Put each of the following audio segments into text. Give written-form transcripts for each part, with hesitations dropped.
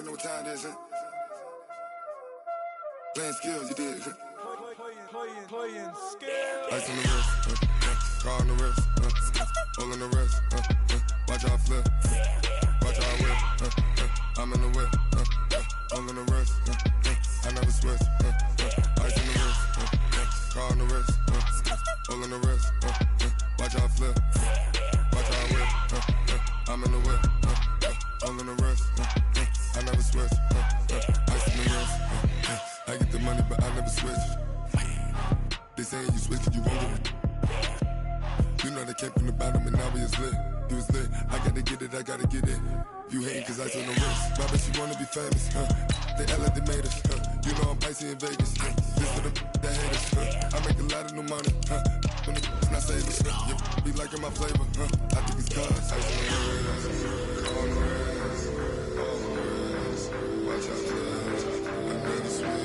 already know what time it is, huh? Playing skills, you did. Playing skills. Ice on the wrist, car on the wrist, all on the wrist, watch out flip, watch out whip, I'm in the whip, all on the wrist, I never switch, ice on the wrist, car on the wrist, all on the wrist, watch out flip, watch out whip, I'm in the whip, all on the wrist, I never switch, ice on the wrist, I get the money but I never switch. They saying you switch and you won't get it. You know they came from the bottom and now we is lit. You was lit, I gotta get it, I gotta get it. You hating cause ice on the wrist. My bitch, she wanna be famous, They act like they made us, You know I'm icy in Vegas, This for the that hate us, I make a lot of new money, When the not save us, You be liking my flavor, I think it's cause ice on the wrist, on the wrist, on the wrist. Watch out for this, I never switch,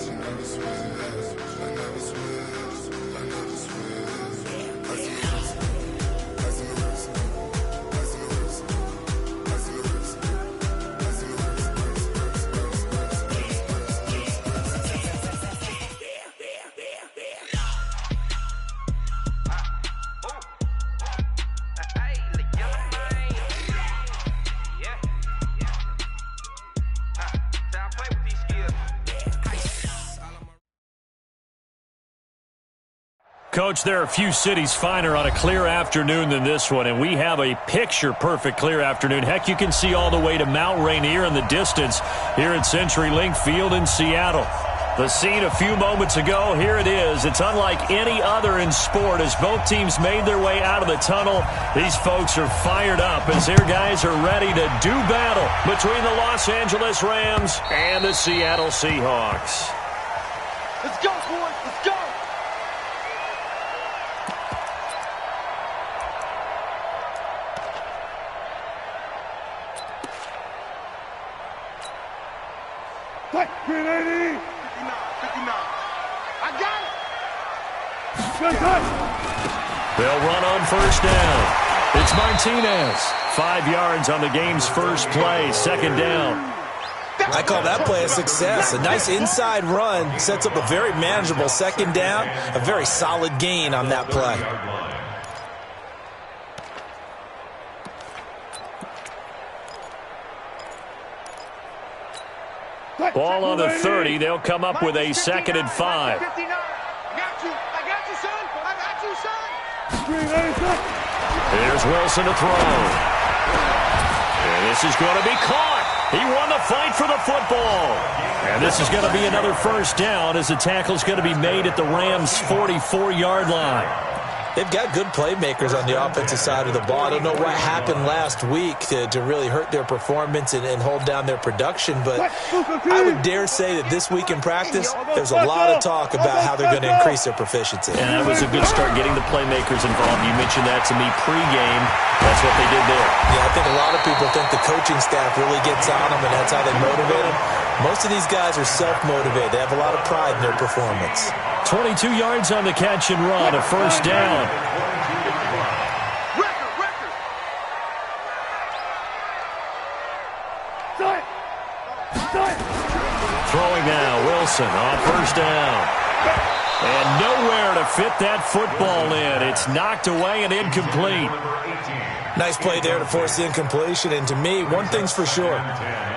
you never switch, I never switch, I never switch. Ice on the wrist, ice on the wrist, ice on the wrist, ice on the wrist, ice on the wrist, Coach, there are a few cities finer on a clear afternoon than this one, and we have a picture-perfect clear afternoon. Heck, you can see all the way to Mount Rainier in the distance here at CenturyLink Field in Seattle. The scene a few moments ago, here it is. It's unlike any other in sport as both teams made their way out of the tunnel. These folks are fired up as their guys are ready to do battle between the Los Angeles Rams and the Seattle Seahawks. Let's go, boys. Let's go. Green 80! 59, 59. I got it! Good touch! They'll run on first down. It's Martinez. 5 yards on the game's first play, second down. I call that play a success. A nice inside run sets up a very manageable second down. A very solid gain on that play. Ball on the 30. They'll come up with a 2nd and 5. I got you, son. I got you, son. Here's Wilson to throw. And this is going to be caught. He won the fight for the football. And this is going to be another first down as the tackle's going to be made at the Rams' 44-yard line. They've got good playmakers on the offensive side of the ball. I don't know what happened last week to really hurt their performance and hold down their production, but I would dare say that this week in practice, there's a lot of talk about how they're going to increase their proficiency. And that was a good start getting the playmakers involved. You mentioned that to me pregame. That's what they did there. Yeah, I think a lot of people think the coaching staff really gets on them, and that's how they motivate them. Most of these guys are self-motivated. They have a lot of pride in their performance. 22 yards on the catch and run, a first down. Throwing now, Wilson on first down. And nowhere to fit that football in. It's knocked away and incomplete. Nice play there to force the incompletion. And to me, one thing's for sure.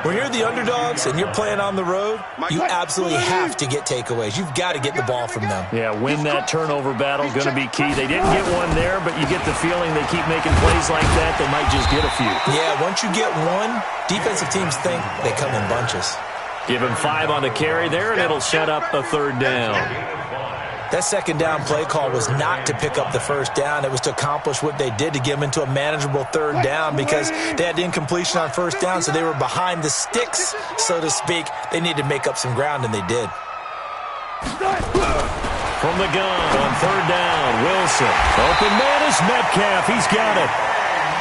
When you're the underdogs and you're playing on the road, you absolutely have to get takeaways. You've got to get the ball from them. Yeah, win that turnover battle, going to be key. They didn't get one there, but you get the feeling they keep making plays like that, they might just get a few. Yeah, once you get one, defensive teams think they come in bunches. Give him 5 on the carry there, and it'll set up a third down. That second down play call was not to pick up the first down. It was to accomplish what they did, to get them into a manageable third down, because they had incompletion on first down, so they were behind the sticks, so to speak. They needed to make up some ground, and they did. From the gun on third down, Wilson. Open man is Metcalf. He's got it.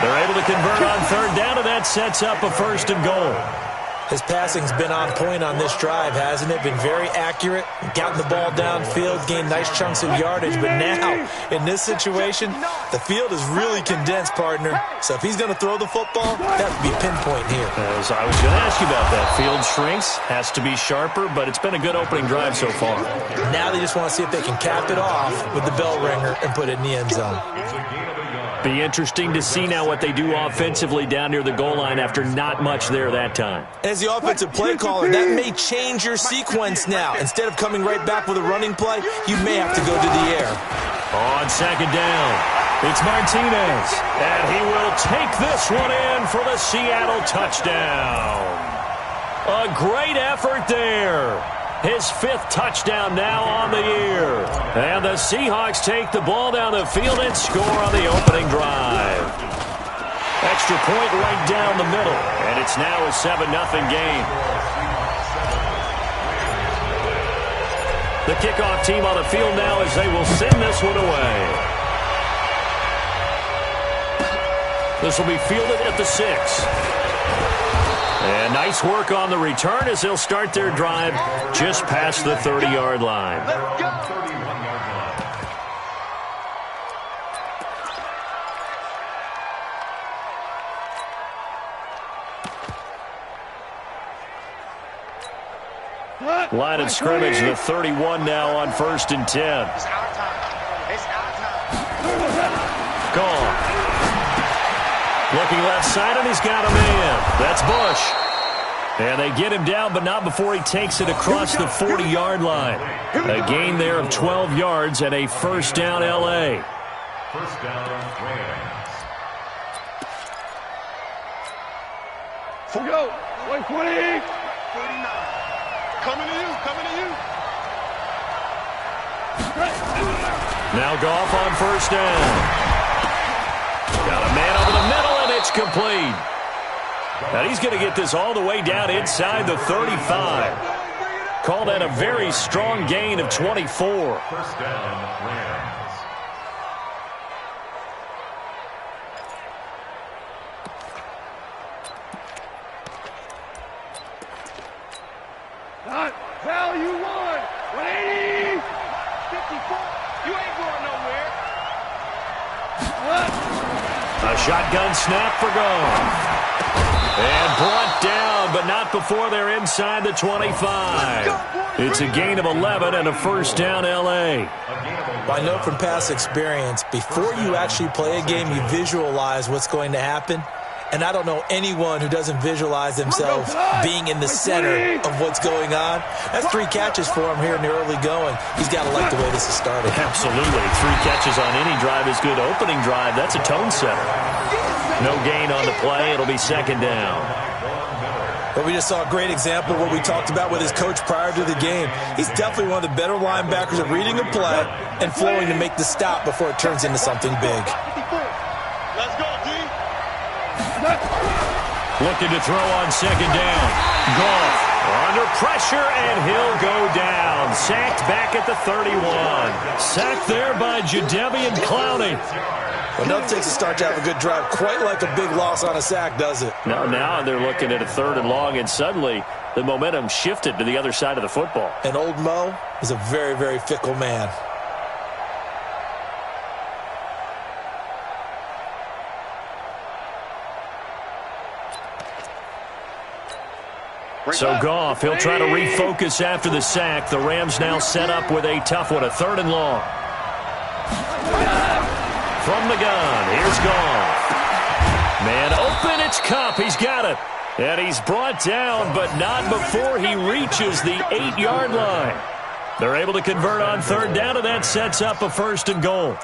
They're able to convert on third down, and that sets up a 1st and goal. His passing's been on point on this drive, hasn't it? Been very accurate, gotten the ball downfield, gained nice chunks of yardage. But now, in this situation, the field is really condensed, partner. So if he's going to throw the football, that would be pinpoint here. As I was going to ask you about that. Field shrinks, has to be sharper, but it's been a good opening drive so far. Now they just want to see if they can cap it off with the bell ringer and put it in the end zone. Be interesting to see now what they do offensively down near the goal line after not much there that time. As the offensive play caller, that may change your sequence now. Instead of coming right back with a running play, you may have to go to the air. On second down, it's Martinez, and he will take this one in for the Seattle touchdown. A great effort there. His 5th touchdown now on the year. And the Seahawks take the ball down the field and score on the opening drive. Extra point right down the middle. And it's now a 7-0 game. The kickoff team on the field now as they will send this one away. This will be fielded at the 6. And nice work on the return as they'll start their drive just past the 30-yard line. Let's go. Line of scrimmage, the 31 now on 1st and 10. It's our time. It's our time. Gone. Looking left side, and he's got a man. That's Bush. And they get him down, but not before he takes it across the 40-yard line. A gain there of 12 yards and a first down L.A. First down, Rams. For go. 120. 49. Coming to you. Coming to you. Now Goff on first down. Got a man over the middle, and it's complete. And he's going to get this all the way down inside the 35. Call that a very strong gain of 24. First down, Rams. Not value 1. 180. 54. You ain't going nowhere. A shotgun snap for Goff. And brought down, but not before they're inside the 25. It's a gain of 11 and a first down L.A. I know from past experience, before you actually play a game, you visualize what's going to happen. And I don't know anyone who doesn't visualize themselves being in the center of what's going on. That's 3 catches for him here in the early going. He's got to like the way this is started. Absolutely. 3 catches on any drive is good. Opening drive, that's a tone setter. No gain on the play. It'll be second down. But we just saw a great example of what we talked about with his coach prior to the game. He's definitely one of the better linebackers at reading a play and flowing to make the stop before it turns into something big. 54. Let's go, D. Looking to throw on second down. Goff under pressure, and he'll go down. Sacked back at the 31. Sacked there by Jadeveon Clowney. Well, nothing takes a start to have a good drive quite like a big loss on a sack, does it? Now they're looking at a 3rd and long, and suddenly the momentum shifted to the other side of the football. And old Mo is a very, very fickle man. So Goff, he'll try to refocus after the sack. The Rams now set up with a tough one, a 3rd and long. From the gun, here's Goff. Man open, it's Kupp. He's got it. And he's brought down, but not before he reaches the 8-yard line. They're able to convert on 3rd down, and that sets up a 1st and goal.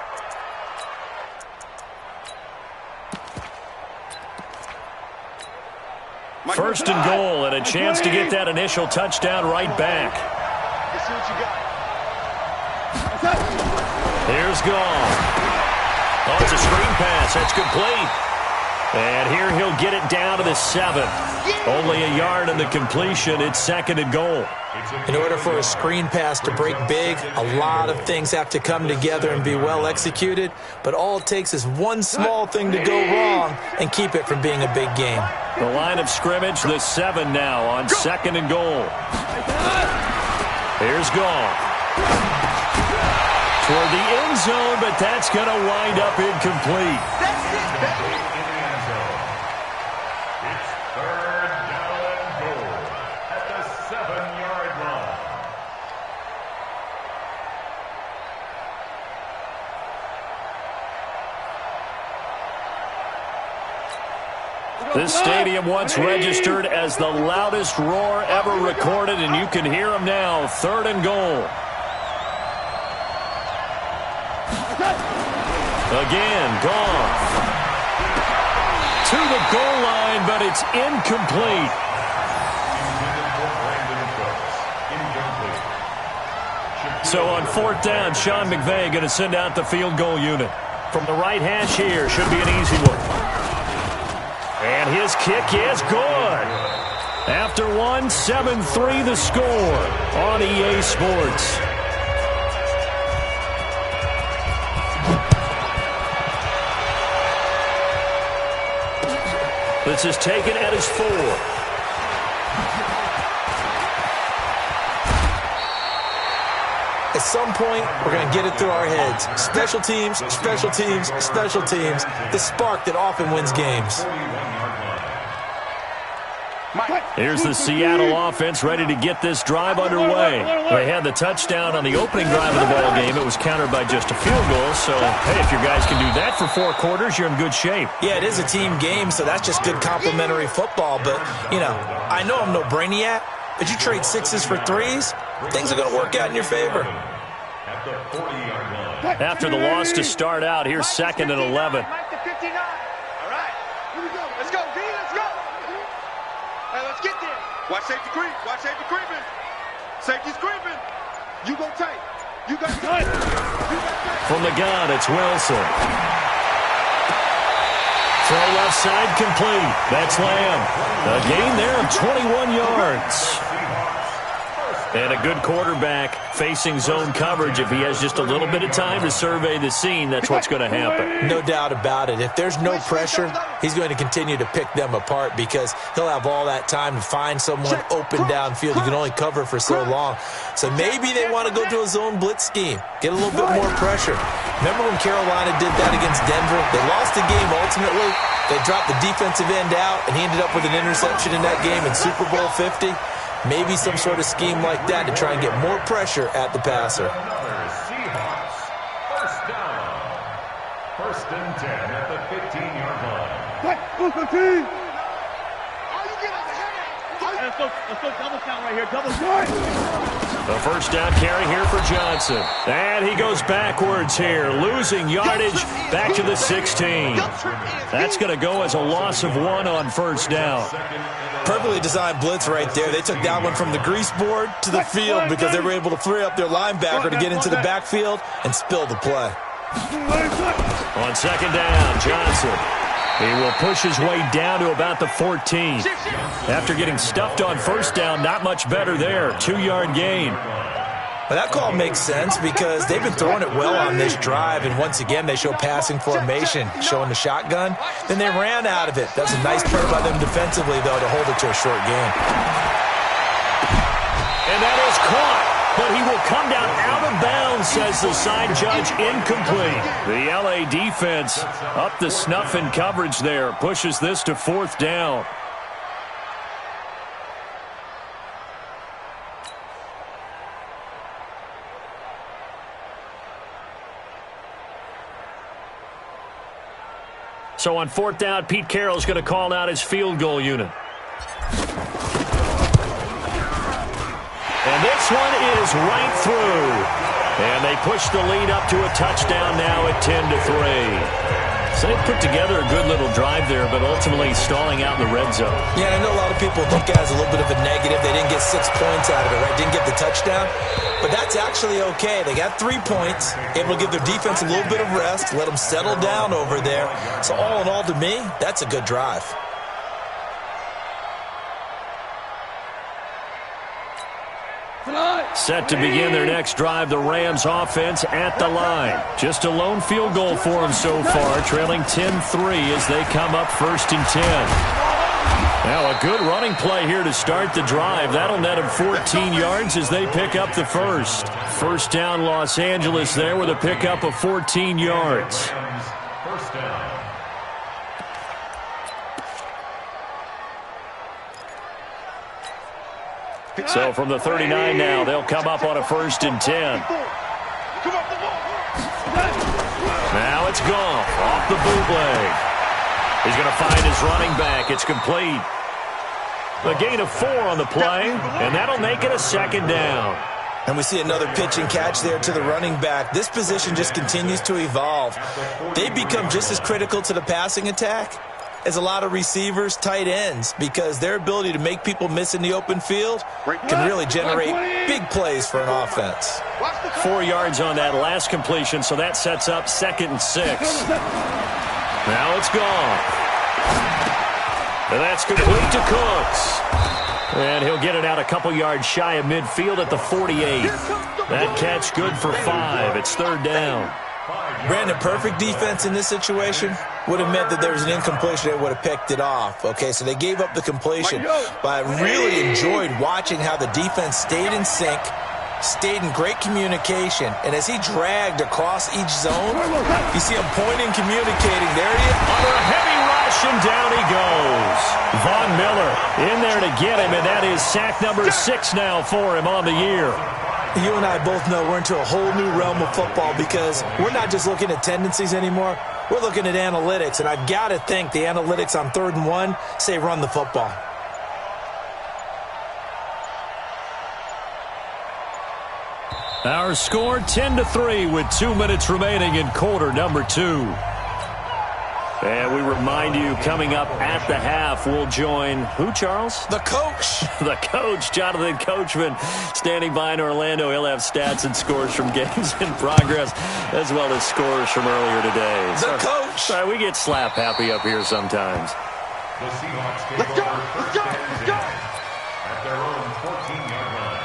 First and goal, and a chance to get that initial touchdown right back. Let's see what you got. Here's Goff. Oh, it's a screen pass. That's complete. And here he'll get it down to the 7. Only a yard in the completion. It's 2nd and goal. In order for a screen pass to break big, a lot of things have to come together and be well executed. But all it takes is one small thing to go wrong and keep it from being a big game. The line of scrimmage, the 7 now on 2nd and goal. Here's Goff. Toward the end zone, but that's going to wind up incomplete. That's it, baby. In the end zone. It's 3rd down and goal at the 7-yard line. This stadium once registered as the loudest roar ever recorded, and you can hear them now. 3rd and goal. Again, Goff. To the goal line, but it's incomplete. So on 4th down, Sean McVay going to send out the field goal unit. From the right hash here, should be an easy one. And his kick is good. After one, 7-3 the score on EA Sports. This is taken at his 4. At some point, we're going to get it through our heads. Special teams, special teams, special teams. The spark that often wins games. Here's the Seattle offense ready to get this drive underway. They had the touchdown on the opening drive of the ball game. It was countered by just a field goal. So, hey, if your guys can do that for 4 quarters, you're in good shape. Yeah, it is a team game, so that's just good complimentary football. But, you know, I know I'm no brainiac, but you trade 6s for 3s, things are going to work out in your favor. After the loss to start out, here's 2nd and 11. All right. Let's go, D. Let's go. Hey, let's get there. Watch safety creep. Watch safety creeping. Safety's creeping. You go tight. You got tight. From the gun, it's Wilson. Throw left side complete. That's Lamb. A gain there of 21 yards. And a good quarterback facing zone coverage. If he has just a little bit of time to survey the scene, that's what's going to happen. No doubt about it. If there's no pressure, he's going to continue to pick them apart because he'll have all that time to find someone open downfield. You can only cover for so long. So maybe they want to go to a zone blitz scheme, get a little bit more pressure. Remember when Carolina did that against Denver? They lost the game ultimately. They dropped the defensive end out, and he ended up with an interception in that game in Super Bowl 50. Maybe some sort of scheme like that to try and get more pressure at the passer. Seahawks, 1st down. 1st and 10 at the 15-yard line. Let's go double count right here. Double count. The 1st down carry here for Johnson. And he goes backwards here, losing yardage back to the 16. That's going to go as a loss of 1 on 1st down. Perfectly designed blitz right there. They took that one from the grease board to the field because they were able to free up their linebacker to get into the backfield and spill the play. On 2nd down, Johnson. He will push his way down to about the 14. After getting stuffed on 1st down, not much better there. 2-yard gain. Well, that call makes sense because they've been throwing it well on this drive, and once again they show passing formation, showing the shotgun. Then they ran out of it. That's a nice play by them defensively, though, to hold it to a short gain. And that is caught, but he will come down out of bounds, says the side judge, incomplete. The LA defense up the snuff in coverage there, pushes this to 4th down. So on 4th down, Pete Carroll's going to call out his field goal unit. And this one is right through. And they push the lead up to a touchdown now at 10-3. So they put together a good little drive there, but ultimately stalling out in the red zone. Yeah, I know a lot of people look at it as a little bit of a negative. They didn't get 6 points out of it, right? Didn't get the touchdown. But that's actually okay. They got 3 points, able to give their defense a little bit of rest, let them settle down over there. So all in all, to me, that's a good drive. Set to begin their next drive, the Rams offense at the line. Just a lone field goal for them so far, trailing 10-3 as they come up 1st and 10. Now a good running play here to start the drive. That'll net them 14 yards as they pick up the first. First down, Los Angeles there with a pickup of 14 yards. First down. So from the 39 now, they'll come up on a 1st and 10. Now it's Goff off the bootleg. He's going to find his running back. It's complete. A gain of 4 on the play, and that'll make it a 2nd down. And we see another pitch and catch there to the running back. This position just continues to evolve. They become just as critical to the passing attack as a lot of receivers, tight ends, because their ability to make people miss in the open field can really generate big plays for an offense. 4 yards on that last completion, so that sets up 2nd and 6. Now it's gone. And that's complete to Cooks. And he'll get it out a couple yards shy of midfield at the 48. That catch good for 5. It's 3rd down. Brandon, perfect defense in this situation would have meant that there was an incompletion. They would have picked it off. Okay, so they gave up the completion. But I really enjoyed watching how the defense stayed in sync, stayed in great communication. And as he dragged across each zone, you see him pointing, communicating. There he is. Under a heavy rush, and down he goes. Von Miller in there to get him, and that is sack number 6 now for him on the year. You and I both know we're into a whole new realm of football because we're not just looking at tendencies anymore. We're looking at analytics, and I've got to think the analytics on 3rd and 1 say run the football. Our score 10-3 with 2 minutes remaining in quarter number 2. And we remind you, coming up at the half, we'll join who, Charles? The coach. The coach, Jonathan Coachman, standing by in Orlando. He'll have stats and scores from games in progress, as well as scores from earlier today. The coach. Sorry, we get slap happy up here sometimes. The Seahawks take over first and 10 at their own 14-yard line.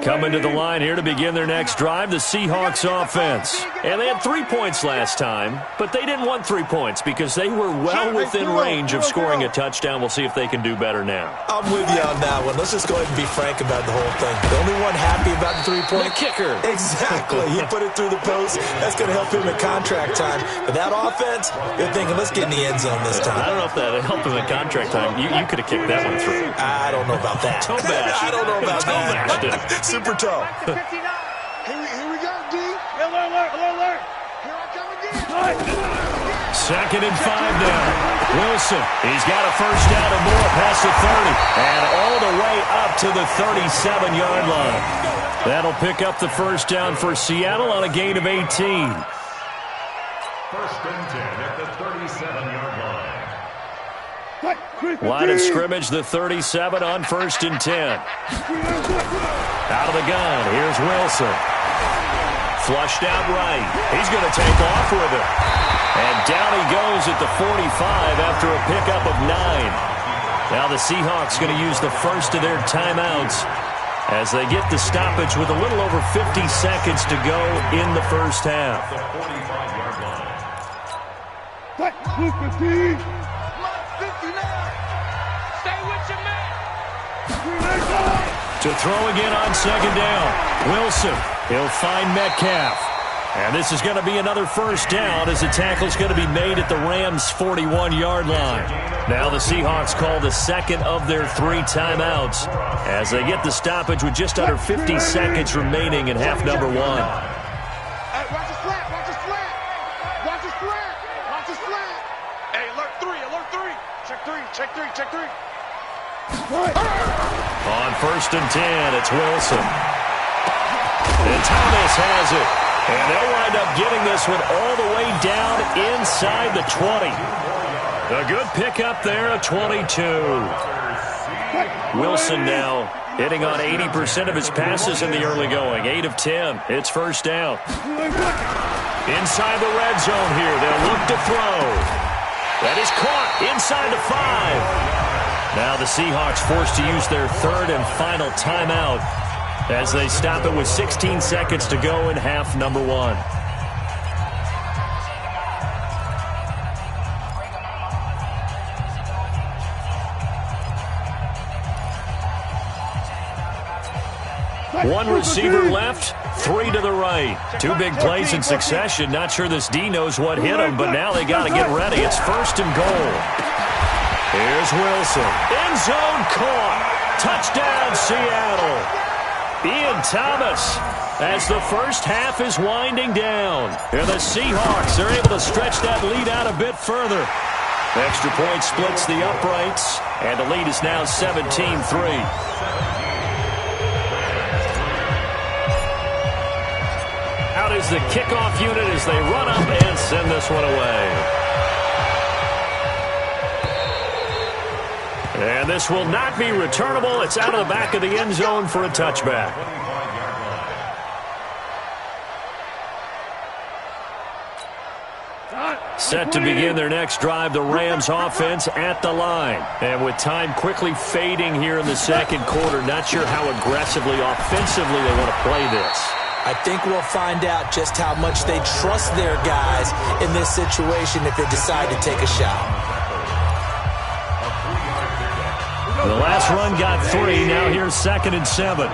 Coming to the line here to begin their next drive, the Seahawks offense. And they had 3 points last time, but they didn't want 3 points because they were well within range of scoring a touchdown. We'll see if they can do better now. I'm with you on that one. Let's just go ahead and be frank about the whole thing. The only one happy about the 3-point? The kicker. Exactly. He put it through the post. That's going to help him at contract time. But that offense, you're thinking, let's get in the end zone this time. I don't know if that helped him at contract time. You could have kicked that one through. I don't know about that. Toe bash. I don't know about that. Super toe. Here we go, D. Alert. Here I come again. 2nd and 5 now. Wilson, he's got a first down and more past the 30. And all the way up to the 37-yard line. That'll pick up the first down for Seattle on a gain of 18. First and 10 at the 37-yard line. Line of scrimmage, the 37 on 1st and 10. Out of the gun, here's Wilson. Flushed out right. He's going to take off with it. And down he goes at the 45 after a pickup of 9. Now the Seahawks going to use the first of their timeouts as they get the stoppage with a little over 50 seconds to go in the first half. The 45-yard line. To throw again on 2nd down. Wilson, he'll find Metcalf. And this is going to be another first down as the tackle's going to be made at the Rams' 41-yard line. Now the Seahawks call the 2nd of their 3 timeouts as they get the stoppage with just under 50 seconds remaining in half number 1. Hey, watch his flat. Hey, alert 3. Check 3. On 1st and 10, it's Wilson. And Thomas has it. And they'll wind up getting this one all the way down inside the 20. A good pickup there, a 22. Wilson now hitting on 80% of his passes in the early going. 8 of 10. It's 1st down. Inside the red zone here. They'll look to throw. That is caught inside the 5. Now the Seahawks forced to use their 3rd and final timeout as they stop it with 16 seconds to go in half number 1. One receiver left, 3 to the right. 2 big plays in succession. Not sure this D knows what hit him, but now they got to get ready. It's 1st and goal. Here's Wilson. End zone caught. Touchdown, Seattle. Ian Thomas as the first half is winding down. And the Seahawks are able to stretch that lead out a bit further. Extra point splits the uprights, and the lead is now 17-3. Out is the kickoff unit as they run up and send this one away. And this will not be returnable. It's out of the back of the end zone for a touchback. Set to begin their next drive, the Rams offense at the line. And with time quickly fading here in the second quarter, not sure how aggressively, offensively they want to play this. I think we'll find out just how much they trust their guys in this situation if they decide to take a shot. The last run got 3. Now here's 2nd and 7.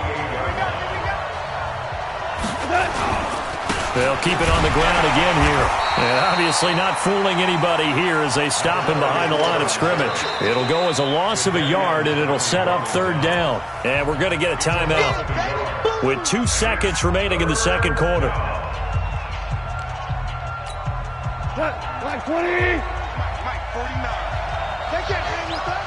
They'll keep it on the ground again here. And obviously not fooling anybody here as they stop him behind the line of scrimmage. It'll go as a loss of a yard, and it'll set up 3rd down. And we're going to get a timeout with 2 seconds remaining in the second quarter. Mike 20. Mike 49. They can't hang with us.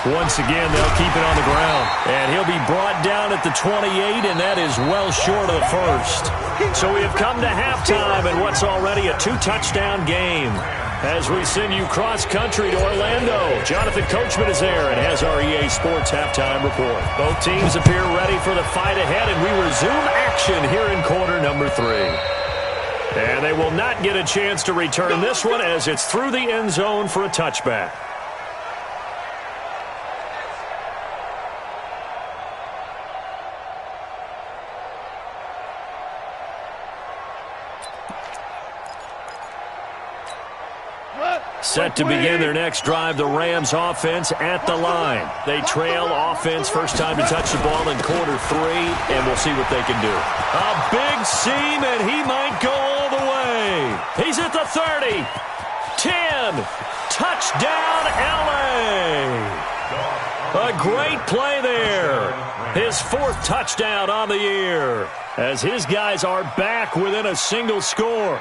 Once again, they'll keep it on the ground. And he'll be brought down at the 28, and that is well short of the first. So we have come to halftime in what's already a 2-touchdown game. As we send you cross-country to Orlando, Jonathan Coachman is there and has our EA Sports halftime report. Both teams appear ready for the fight ahead, and we resume action here in quarter number 3. And they will not get a chance to return this one as it's through the end zone for a touchback. Set to begin their next drive, the Rams offense at the line. They trail offense, first time to touch the ball in quarter 3, and we'll see what they can do. A big seam, and he might go all the way. He's at the 30, 10, touchdown LA. A great play there. His 4th touchdown on the year as his guys are back within a single score.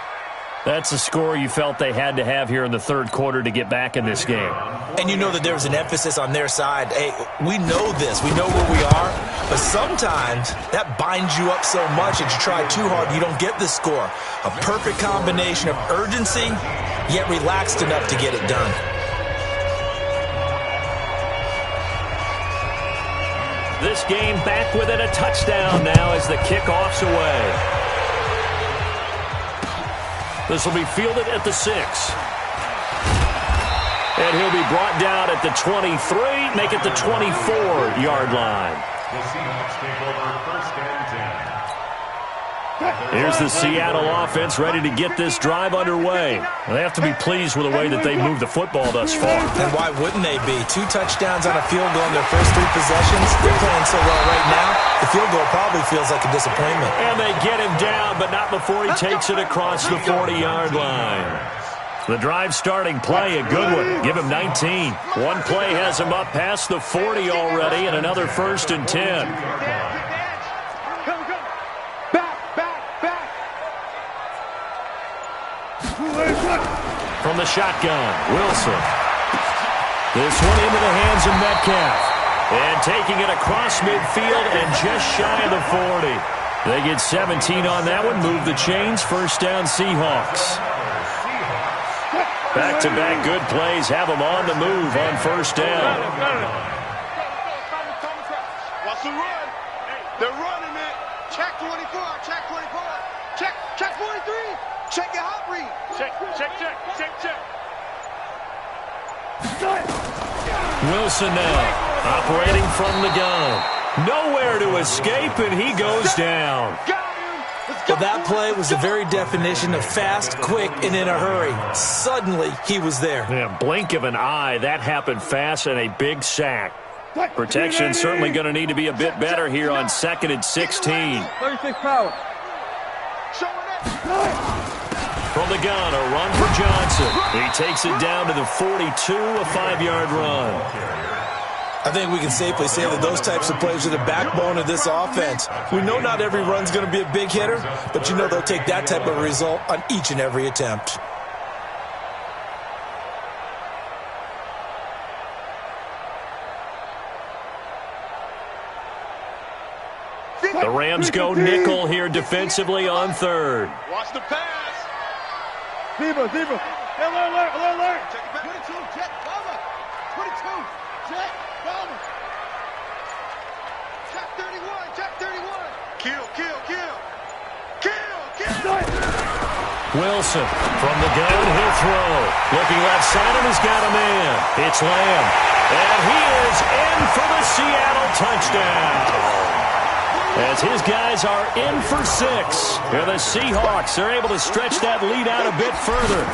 That's a score you felt they had to have here in the third quarter to get back in this game. And you know that there was an emphasis on their side. Hey, we know this. We know where we are. But sometimes that binds you up so much that you try too hard, you don't get the score. A perfect combination of urgency, yet relaxed enough to get it done. This game back within a touchdown now as the kickoff's away. This will be fielded at the 6. And he'll be brought down at the 23, make it the 24-yard line. The Seahawks take over 1st and 10. Here's the Seattle offense ready to get this drive underway. They have to be pleased with the way that they moved the football thus far. And why wouldn't they be? 2 touchdowns on a field goal in their first 3 possessions. They're playing so well right now, the field goal probably feels like a disappointment. And they get him down, but not before he takes it across the 40-yard line. The drive starting play, a good one. Give him 19. One play has him up past the 40 already, and another 1st and 10. From the shotgun, Wilson. This one into the hands of Metcalf. And taking it across midfield and just shy of the 40. They get 17 on that one. Move the chains. First down, Seahawks. Back-to-back good plays have them on the move on first down. Watch the run. They're running it. Check 24. Check 24. Check 43. Check your hot read. Check. Wilson now, operating from the gun. Nowhere to escape, and he goes down. Well, that play was the very definition of fast, quick, and in a hurry. Suddenly, he was there. Yeah, blink of an eye, that happened fast, and a big sack. Protection certainly going to need to be a bit better here on 2nd and 16. 36 power. From the gun, a run for Johnson. He takes it down to the 42, a 5-yard run. I think we can safely say that those types of plays are the backbone of this offense. We know not every run's going to be a big hitter, but you know they'll take that type of result on each and every attempt. The Rams go nickel here defensively on 3rd. Watch the pass. Zebra. Alert. Check it back. 22, check, Palmer. 22, check, Palmer. Check 31. Kill. Wilson from the gun, he'll throw. Looking left side of, he's got a man. It's Lamb. And he is in for the Seattle touchdown. As his guys are in for 6. And the Seahawks are able to stretch that lead out a bit further.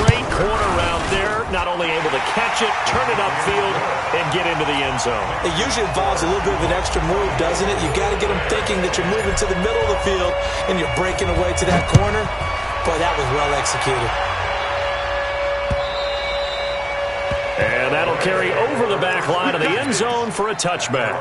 Great corner route there. Not only able to catch it, turn it upfield, and get into the end zone. It usually involves a little bit of an extra move, doesn't it? You got to get them thinking that you're moving to the middle of the field and you're breaking away to that corner. Boy, that was well executed. And that'll carry over the back line of the end zone for a touchback.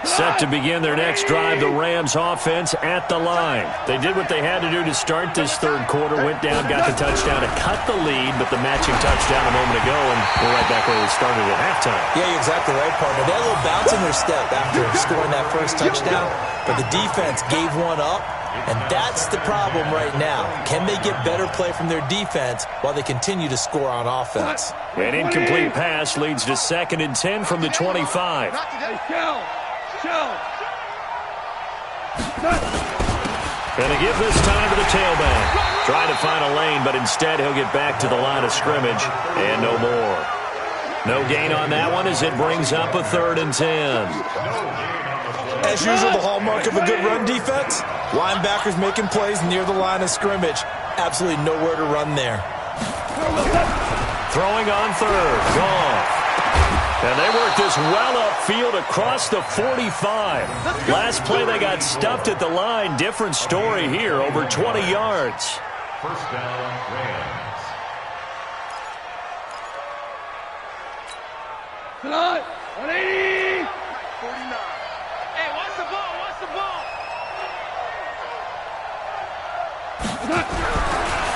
Set to begin their next drive, the Rams offense at the line. They did what they had to do to start this 3rd quarter, went down, got the touchdown to cut the lead, but the matching touchdown a moment ago, and we're right back where we started at halftime. Yeah, you're exactly right, partner. They had a little bounce in their step after scoring that first touchdown, but the defense gave one up, and that's the problem right now. Can they get better play from their defense while they continue to score on offense? An incomplete pass leads to 2nd and 10 from the 25. Going to give this time to the tailback. Trying to find a lane, but instead he'll get back to the line of scrimmage and no more. No gain on that one as it brings up a 3rd and 10. As usual, the hallmark of a good run defense, linebackers making plays near the line of scrimmage. Absolutely nowhere to run there. Throwing on 3rd, gone. And they worked this well upfield across the 45. Last play they got stuffed at the line. Different story here, over 20 yards. First down, Rams. Tonight, 180. 49. Hey, watch the ball.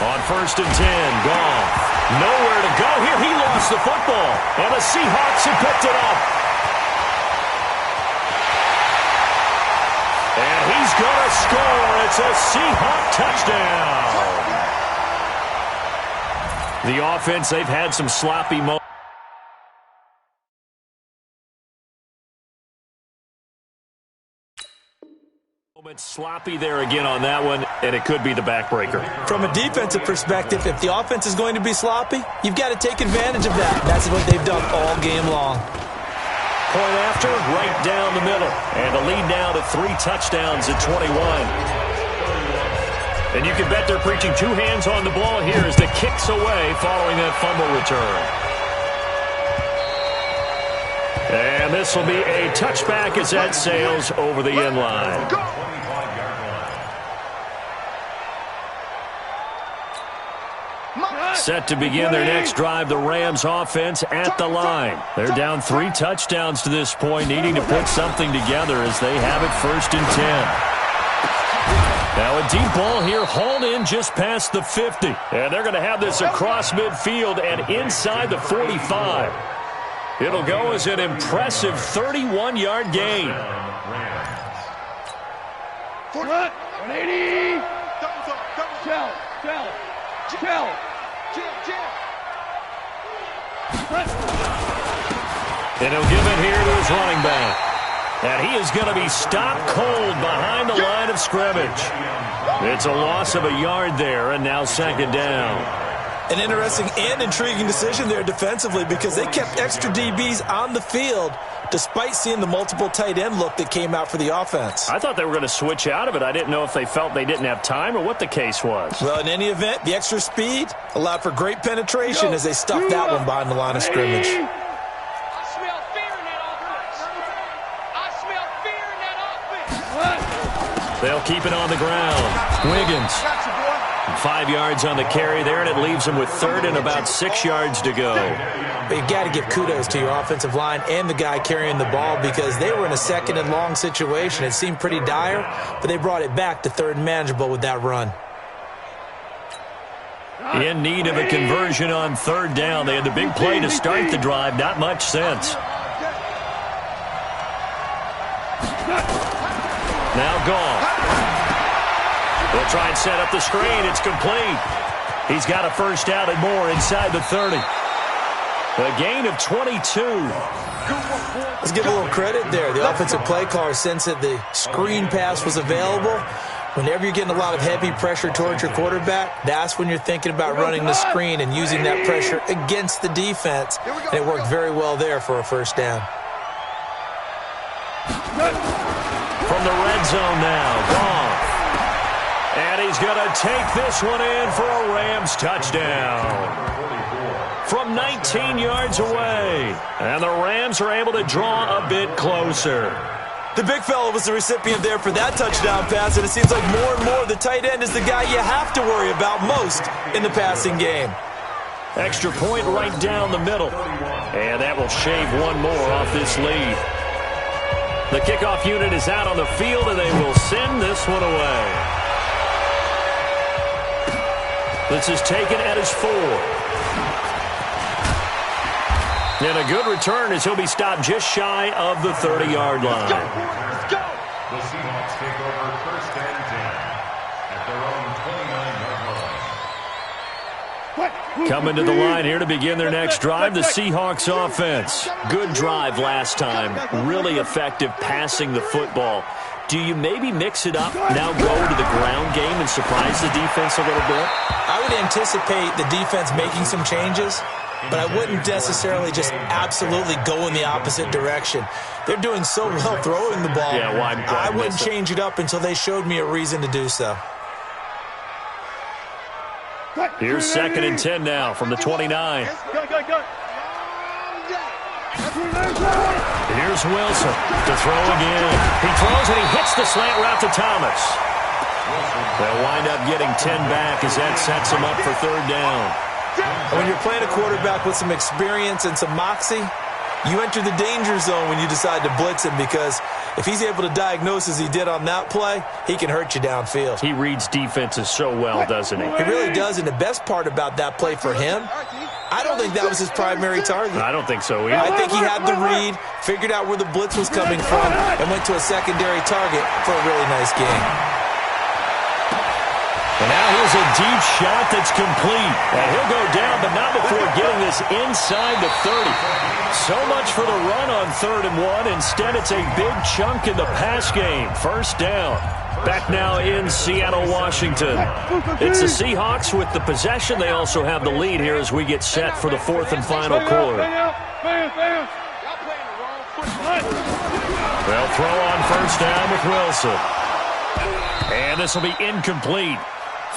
On 1st and 10, gone. Nowhere to go here. He lost the football. And the Seahawks have picked it up. And he's going to score. It's a Seahawk touchdown. The offense, they've had some sloppy moments. Sloppy there again on that one, and it could be the backbreaker. From a defensive perspective, if the offense is going to be sloppy, you've got to take advantage of that. That's what they've done all game long. Point after, right down the middle. And the lead now to 3 touchdowns at 21. And you can bet they're preaching 2 hands on the ball here as the kick's away following that fumble return. And this will be a touchback as that sails over the end line. Set to begin their next drive, the Rams offense at the line. They're down 3 touchdowns to this point, needing to put something together as they have it 1st and 10. Now A deep ball here, hauled in just past the 50. And they're going to have this across midfield and inside the 45. It'll go as an impressive 31-yard gain. 180. Chill. And he'll give it here to his running back. And he is going to be stopped cold behind the line of scrimmage. It's a loss of a yard there, and now second down. An interesting and intriguing decision there defensively because they kept extra DBs on the field despite seeing the multiple tight end look that came out for the offense. I thought they were going to switch out of it. I didn't know if they felt they didn't have time or what the case was. Well, in any event, the extra speed allowed for great penetration as they stuffed that one behind the line of scrimmage. They'll keep it on the ground. Wiggins. 5 yards on the carry there, and it leaves them with third and about 6 yards to go. But you've got to give kudos to your offensive line and the guy carrying the ball because they were in a second and long situation. It seemed pretty dire, but they brought it back to third and manageable with that run. In need of a conversion on third down. They had the big play to start the drive. Not much sense. Now Goff. They'll try and set up the screen. It's complete. He's got a first down and more inside the 30. A gain of 22. Let's give a little credit there. The offensive play caller sensed that the screen pass was available. Whenever you're getting a lot of heavy pressure towards your quarterback, that's when you're thinking about running the screen and using that pressure against the defense. And it worked very well there for a first down. From the red zone now, Goff. And he's going to take this one in for a Rams touchdown. From 19 yards away. And the Rams are able to draw a bit closer. The big fella was the recipient there for that touchdown pass, and it seems like more and more the tight end is the guy you have to worry about most in the passing game. Extra point right down the middle. And that will shave one more off this lead. The kickoff unit is out on the field, and they will send this one away. This is taken at his 4. And a good return as he'll be stopped just shy of the 30-yard line. The Seahawks take over first and 10 at their own 29-yard line. Coming to the line here to begin their next drive, the Seahawks offense. Good drive last time. Really effective passing the football. Do you maybe mix it up, now go to the ground game and surprise the defense a little bit? I would anticipate the defense making some changes, but I wouldn't necessarily just absolutely go in the opposite direction. They're doing so well throwing the ball. Yeah, well, I wouldn't change it up until they showed me a reason to do so. Here's second and 10 now from the 29. Here's Wilson to throw again. He throws and he hits the slant route to Thomas. They'll wind up getting 10 back as that sets him up for third down. When you're playing a quarterback with some experience and some moxie, you enter the danger zone when you decide to blitz him because if he's able to diagnose as he did on that play, he can hurt you downfield. He reads defenses so well, doesn't he? He really does, and the best part about that play for him, I don't think that was his primary target. I don't think so either. I think he had the read, figured out where the blitz was coming from, and went to a secondary target for a really nice game. And now here's a deep shot that's complete. And he'll go down, but not before getting this inside the 30. So much for the run on 3rd and 1. Instead, it's a big chunk in the pass game. First down. Back now in Seattle, Washington. It's the Seahawks with the possession. They also have the lead here as we get set for the 4th and final quarter. They'll throw on first down with Wilson. And this will be incomplete.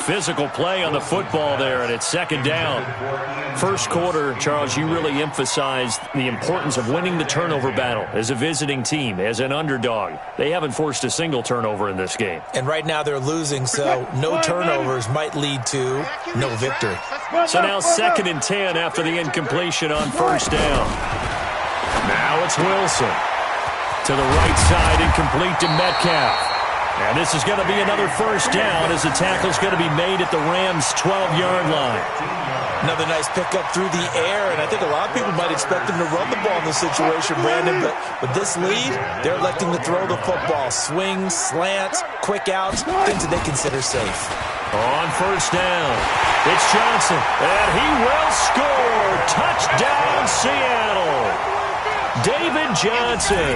Physical play on the football there, and it's second down. First quarter, Charles, you really emphasized the importance of winning the turnover battle as a visiting team, as an underdog. They haven't forced a single turnover in this game. And right now they're losing, so no turnovers might lead to no victory. So now second and 10 after the incompletion on first down. Now it's Wilson. To the right side, incomplete to Metcalf. And this is going to be another first down as the tackle's going to be made at the Rams' 12-yard line. Another nice pickup through the air, and I think a lot of people might expect them to run the ball in this situation, Brandon, but with this lead, they're electing to throw the football. Swings, slants, quick outs, things that they consider safe. On first down, it's Johnson, and he will score. Touchdown, Seattle. David Johnson,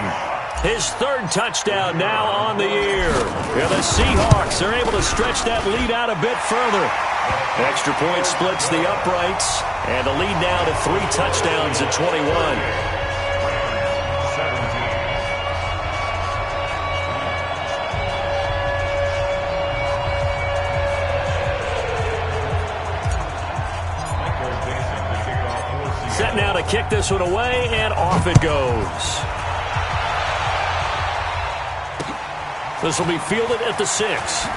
his third touchdown now on the year. And the Seahawks are able to stretch that lead out a bit further. Extra point splits the uprights, and the lead now to 3 touchdowns at 21. Set now to kick this one away, and off it goes. This will be fielded at the 6.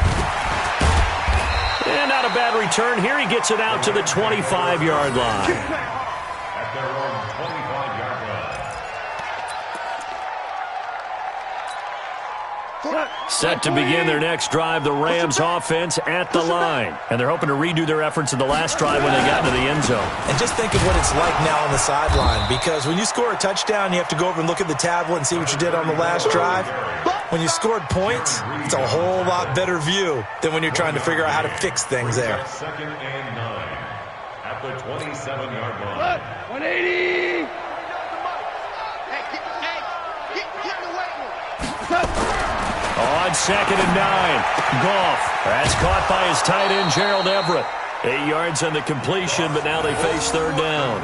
And not a bad return here. He gets it out to the 25-yard line. At their own 25-yard line. Set to begin their next drive, the Rams offense at the line. And they're hoping to redo their efforts in the last drive when they got into the end zone. And just think of what it's like now on the sideline, because when you score a touchdown, you have to go over and look at the tablet and see what you did on the last drive. When you scored points, it's a whole lot better view than when you're trying to figure out how to fix things there. Second and 9 at the 27-yard line. 180. On second and 9, Goff. That's caught by his tight end, Gerald Everett. 8 yards on the completion, but now they face third down.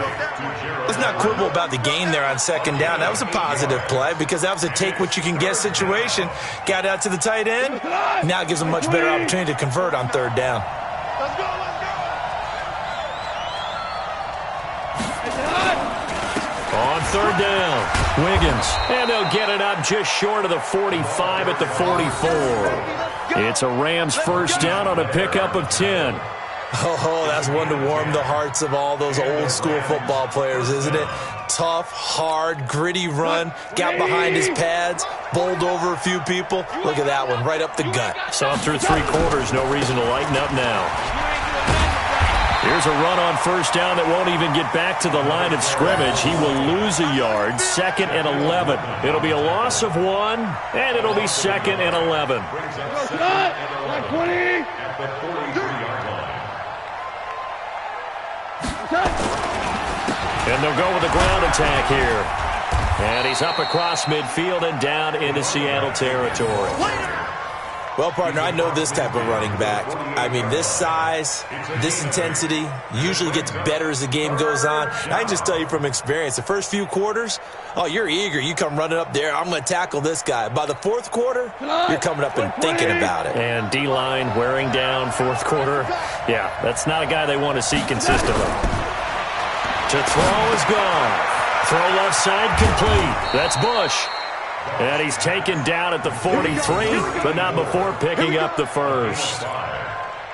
Let's not quibble about the gain there on second down. That was a positive play because that was a take-what-you-can-get situation. Got out to the tight end. Now it gives them a much better opportunity to convert on third down. Let's go. On third down, Wiggins. And they'll get it up just short of the 45 at the 44. It's a Rams first down on a pickup of 10. Oh, that's one to warm the hearts of all those old-school football players, isn't it? Tough, hard, gritty run, got behind his pads, bowled over a few people. Look at that one, right up the gut. Saw through 3 quarters, no reason to lighten up now. Here's a run on first down that won't even get back to the line of scrimmage. He will lose a yard, 2nd and 11. It'll be a loss of 1, and it'll be 2nd and 11. Like 20. At the 43-yard line. And they'll go with a ground attack here. And he's up across midfield and down into Seattle territory. Well, partner, I know this type of running back. I mean, this size, this intensity usually gets better as the game goes on. I can just tell you from experience, the first few quarters, oh, you're eager. You come running up there, I'm going to tackle this guy. By the 4th quarter, you're coming up and thinking about it. And D-line wearing down 4th quarter. Yeah, that's not a guy they want to see consistently. To throw is gone. Throw left side complete. That's Bush. And he's taken down at the 43, but not before picking up the first.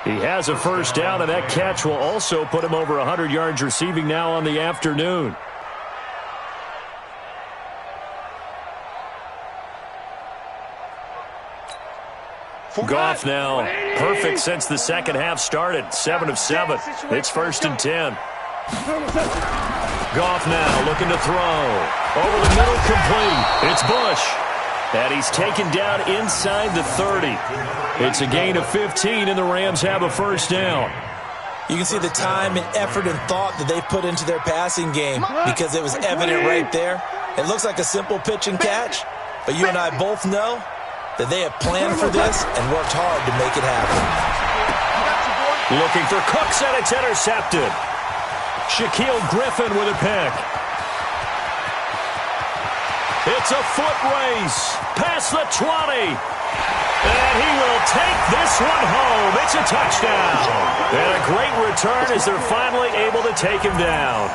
He has a first down, and that catch will also put him over 100 yards receiving now on the afternoon. Goff now perfect since the second half started. 7 of 7. It's 1st and 10. Goff now looking to throw. Over the middle, complete. It's Bush. And he's taken down inside the 30. It's a gain of 15, and the Rams have a first down. You can see the time and effort and thought that they put into their passing game because it was evident right there. It looks like a simple pitch and catch, but you and I both know that they have planned for this and worked hard to make it happen. Looking for Cooks, and it's intercepted. Shaquille Griffin with a pick. It's a foot race past the 20. And he will take this one home. It's a touchdown. And a great return as they're finally able to take him down.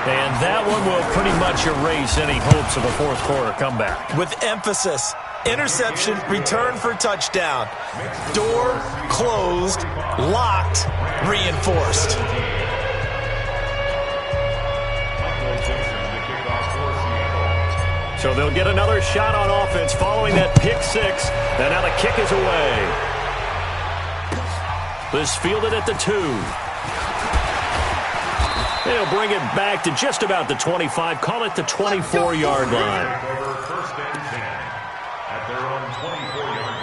And that one will pretty much erase any hopes of a 4th quarter comeback. With emphasis, interception, return for touchdown. Door closed, locked, reinforced. So they'll get another shot on offense following that pick six. And now the kick is away. This fielded at the 2. They'll bring it back to just about the 25. Call it the 24-yard line. First and 10 at their own 24-yard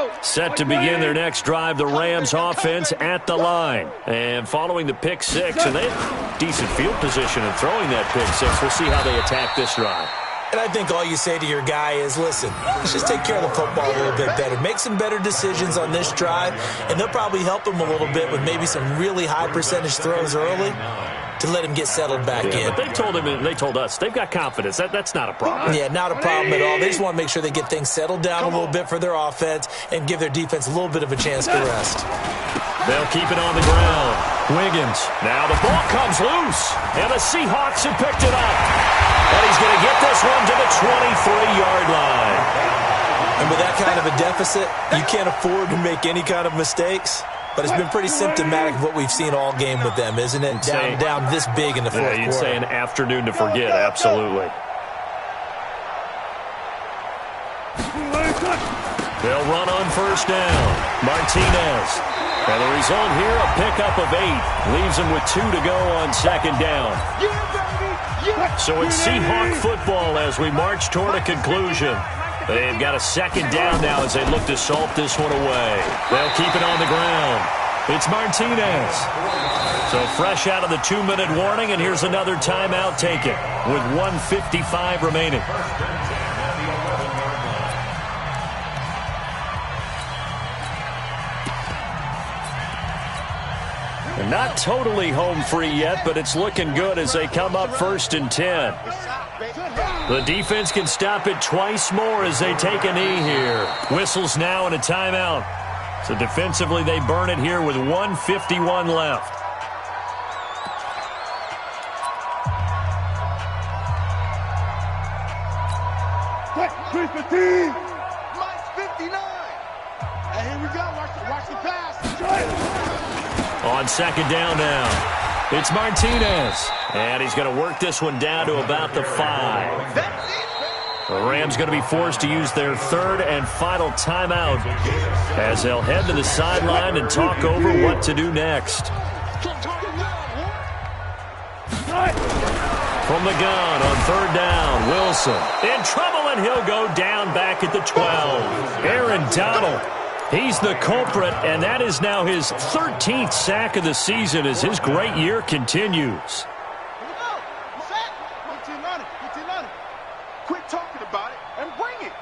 line. Set to begin their next drive, the Rams offense at the line. And following the pick six, and they have decent field position in throwing that pick six. We'll see how they attack this drive. And I think all you say to your guy is, listen, let's just take care of the football a little bit better. Make some better decisions on this drive, and they'll probably help him a little bit with maybe some really high percentage throws early to let him get settled back in. But they told him, and they told us, they've got confidence. That's not a problem. Yeah, not a problem at all. They just want to make sure they get things settled down a little bit for their offense and give their defense a little bit of a chance to rest. They'll keep it on the ground. Wiggins. Now the ball comes loose, and the Seahawks have picked it up. And he's going to get this one to the 23-yard line. And with that kind of a deficit, you can't afford to make any kind of mistakes. But it's been pretty symptomatic of what we've seen all game with them, isn't it? Down this big in the fourth quarter. You'd say an afternoon to forget, absolutely. They'll run on first down. Martinez. And the result here, a pickup of 8. Leaves them with 2 to go on second down. So it's Seahawk football as we march toward a conclusion. They've got a second down now as they look to salt this one away. They'll keep it on the ground. It's Martinez. So fresh out of the 2-minute warning, and here's another timeout taken with 1:55 remaining. Not totally home free yet, but it's looking good as they come up 1st and 10. The defense can stop it twice more as they take a knee here. Whistles now and a timeout. So defensively they burn it here with 1:51 left. Mike 59. And here we go. Watch the pass. On second down now, it's Martinez. And he's going to work this one down to about the 5. The Rams going to be forced to use their third and final timeout as they'll head to the sideline and talk over what to do next. From the gun on third down, Wilson in trouble, and he'll go down back at the 12. Aaron Donald. He's the culprit, and that is now his 13th sack of the season as his great year continues. Quit talking about it and bring it.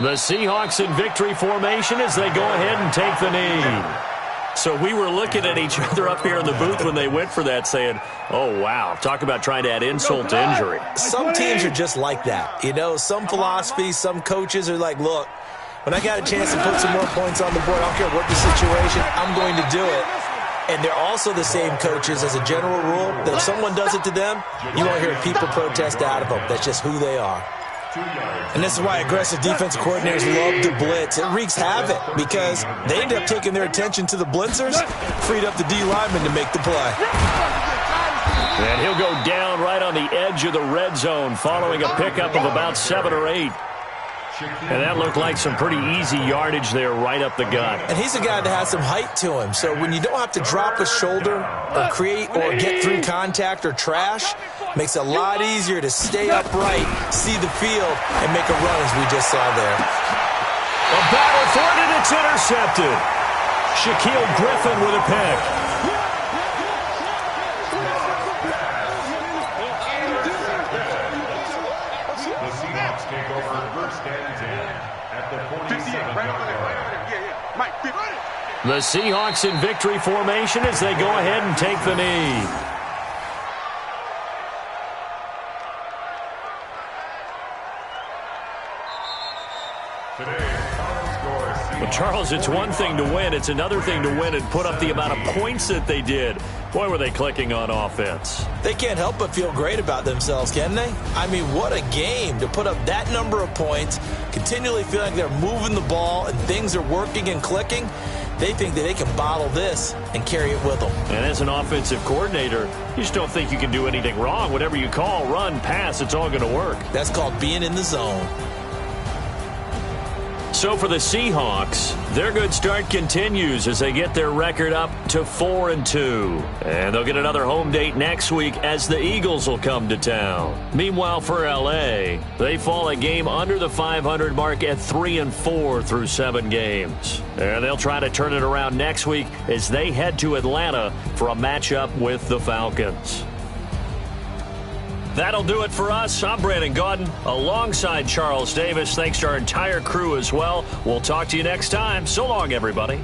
The Seahawks in victory formation as they go ahead and take the knee. So we were looking at each other up here in the booth when they went for that saying, oh, wow, talk about trying to add insult to injury. Some teams are just like that. You know, some philosophies, some coaches are like, look, when I got a chance to put some more points on the board, I don't care what the situation, I'm going to do it. And they're also the same coaches as a general rule that if someone does it to them, you won't hear people protest out of them. That's just who they are. And this is why aggressive defensive coordinators love to blitz. It wreaks havoc because they end up taking their attention to the blitzers, freed up the D lineman to make the play. And he'll go down right on the edge of the red zone following a pickup of about 7 or 8. And that looked like some pretty easy yardage there right up the gut. And he's a guy that has some height to him. So when you don't have to drop a shoulder or create or get through contact or trash, makes it a lot easier to stay upright, see the field, and make a run as we just saw there. A battle for it, and it's intercepted. Shaquille Griffin with a pick. The Seahawks take over first and 10 at the 47-yard line. The Seahawks in victory formation as they go ahead and take the knee. Well, Charles, it's one thing to win. It's another thing to win and put up the amount of points that they did. Boy, were they clicking on offense. They can't help but feel great about themselves, can they? I mean, what a game to put up that number of points, continually feeling like they're moving the ball and things are working and clicking. They think that they can bottle this and carry it with them. And as an offensive coordinator, you just don't think you can do anything wrong. Whatever you call, run, pass, it's all going to work. That's called being in the zone. So for the Seahawks, their good start continues as they get their record up to 4-2. And they'll get another home date next week as the Eagles will come to town. Meanwhile, for L.A., they fall a game under the 500 mark at 3-4 through 7 games. And they'll try to turn it around next week as they head to Atlanta for a matchup with the Falcons. That'll do it for us. I'm Brandon Gaudin alongside Charles Davis. Thanks to our entire crew as well. We'll talk to you next time. So long, everybody.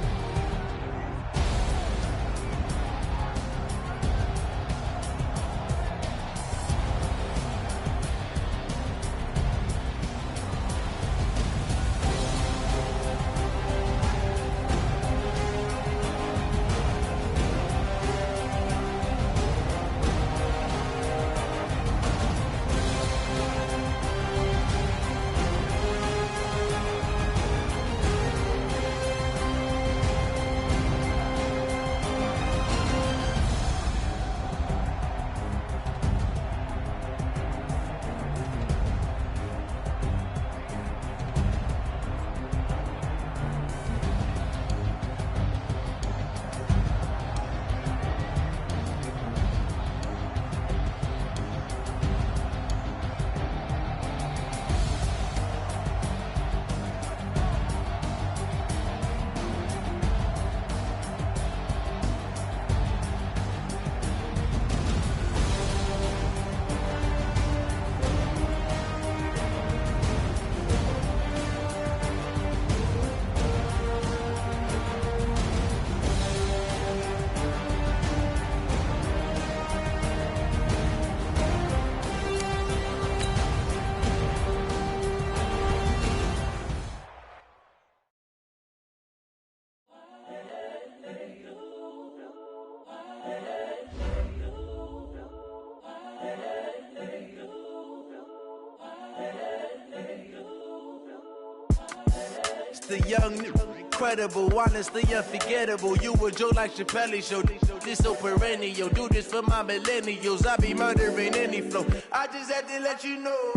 The young, incredible, honestly unforgettable. You a joke like Chappelle Show. This so perennial. Do this for my millennials. I be murdering any flow. I just had to let you know.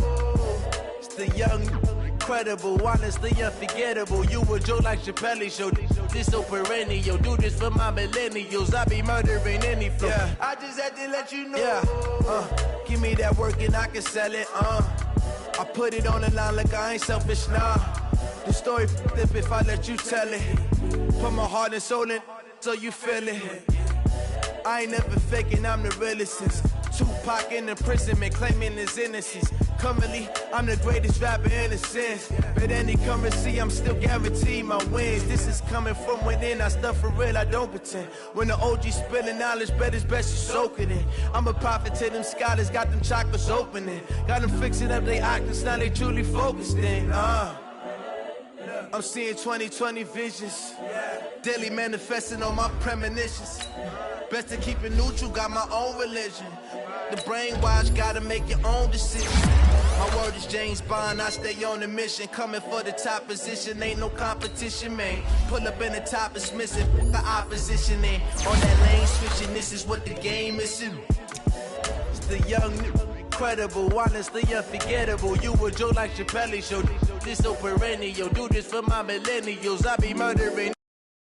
It's the young, incredible, honestly unforgettable. You a joke like Chappelle Show. This so perennial. Do this for my millennials. I be murdering any flow. Yeah. I just had to let you know. Yeah. Give me that work and I can sell it. I put it on the line like I ain't selfish, nah. The story flip if I let you tell it. Put my heart and soul in so you feel it. I ain't never faking, I'm the realest since Tupac in imprisonment, claiming his innocence. Currently, I'm the greatest rapper in a sense. But any currency, I'm still guaranteed my wins. This is coming from within, I stuff for real, I don't pretend. When the OG spilling knowledge, bet it's best you soak it in. I'm a prophet to them scholars, got them chakras opening. Got them fixing up they octaves, now they truly focused in. I'm seeing 2020 visions, daily manifesting on my premonitions. Best to keep it neutral, got my own religion. The brainwash, gotta make your own decision. My word is James Bond, I stay on a mission. Coming for the top position, ain't no competition, man. Pull up in the top, it's missing, the opposition in. On that lane switching, this is what the game is. It's the young, incredible, honestly unforgettable. You a joke like Chappelle Show. This so perennial. Do this for my millennials. I be murdering